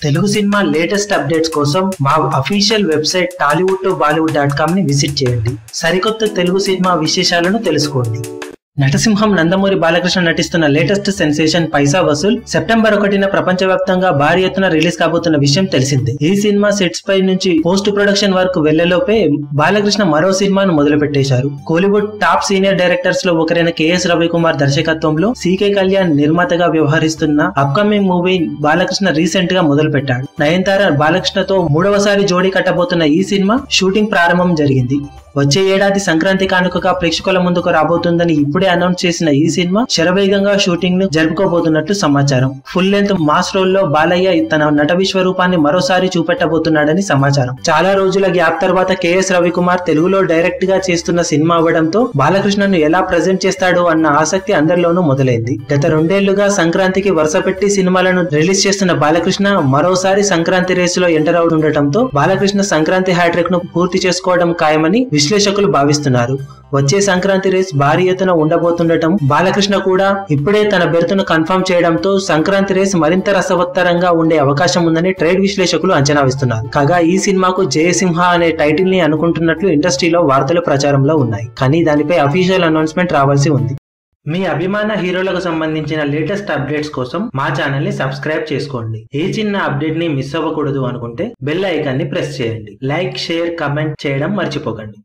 Telugu cinema latest updates కోసం మా official website tollywood2bollywood.com ని విజిట్ చేయండి. సరికొత్త తెలుగు సినిమా విశేషాలను తెలుసుకోండి. నటసింహం నందమూరి బాలకృష్ణ నటిస్తున్న లేటెస్ట్ సెన్సేషన్ పైసా వసూల్ సెప్టెంబర్ 1న ప్రపంచవ్యాప్తంగా భారీ ఎత్తున రిలీజ్ కాబోతున్న విషయం తెలిసిందే. ఈ సినిమా సెట్స్ పై నుంచి పోస్ట్ ప్రొడక్షన్ వర్క్ వెళ్లేలోపే బాలకృష్ణ మరో సినిమాను మొదలు పెట్టేశారు. కోలీవుడ్ టాప్ సీనియర్ డైరెక్టర్స్ లో ఒకరైన కెఎస్ రవికుమార్ దర్శకత్వంలో సికే కళ్యాణ్ నిర్మాతగా వ్యవహరిస్తున్న అప్కమింగ్ మూవీ బాలకృష్ణ రీసెంట్ గా మొదలు పెట్టాడు. నయనతార బాలకృష్ణతో మూడవసారి జోడీ కట్టబోతున్న ఈ సినిమా షూటింగ్ ప్రారంభం జరిగింది. వచ్చే ఏడాది సంక్రాంతి కానుకగా ప్రేక్షకుల ముందుకు రాబోతుందని ఇప్పుడే అనౌన్స్ చేసిన ఈ సినిమా శరవేగంగా షూటింగ్ ను జరుపుకోబోతున్నట్లు సమాచారం. ఫుల్ లెంత్ మాస్ రోల్ లో బాలయ్య తన నట విశ్వరూపాన్ని మరోసారి చూపెట్టబోతున్నాడని సమాచారం. చాలా రోజుల గ్యాప్ తర్వాత కెఎస్ రవికుమార్ తెలుగులో డైరెక్ట్ గా చేస్తున్న సినిమా అవ్వడంతో బాలకృష్ణను ఎలా ప్రెజెంట్ చేస్తాడు అన్న ఆసక్తి అందరిలోనూ మొదలైంది. గత 2 ఏళ్లుగా సంక్రాంతికి వరుస పెట్టి సినిమాలను రిలీజ్ చేస్తున్న బాలకృష్ణ మరోసారి సంక్రాంతి రేస్ లో ఎంటర్ అవుతుండటంతో బాలకృష్ణ సంక్రాంతి హ్యాట్రిక్ ను పూర్తి చేసుకోవడం ఖాయమని విశ్లేషకులు భావిస్తున్నారు. వచ్చే సంక్రాంతి రేస్ భారీ ఎత్తున ఉండబోతుండటం, బాలకృష్ణ కూడా ఇప్పుడే తన బెర్తును కన్ఫర్మ్ చేయడంతో సంక్రాంతి రేస్ మరింత రసవత్తరంగా ఉండే అవకాశం ఉందని ట్రేడ్ విశ్లేషకులు అంచనా వేస్తున్నారు. కాగా ఈ సినిమాకు జయసింహ అనే టైటిల్ ని అనుకుంటున్నట్లు ఇండస్ట్రీలో వార్తలు ప్రచారంలో ఉన్నాయి. కానీ దానిపై అఫీషియల్ అనౌన్స్మెంట్ రావాల్సి ఉంది. మీ అభిమాన హీరోలకు సంబంధించిన లేటెస్ట్ అప్డేట్స్ కోసం మా ఛానల్ ని సబ్స్క్రైబ్ చేసుకోండి. ఏ చిన్న అప్డేట్ ని మిస్ అవ్వకూడదు అనుకుంటే బెల్ ఐకాన్ ని ప్రెస్ చేయండి. లైక్, షేర్, కమెంట్ చేయడం మర్చిపోకండి.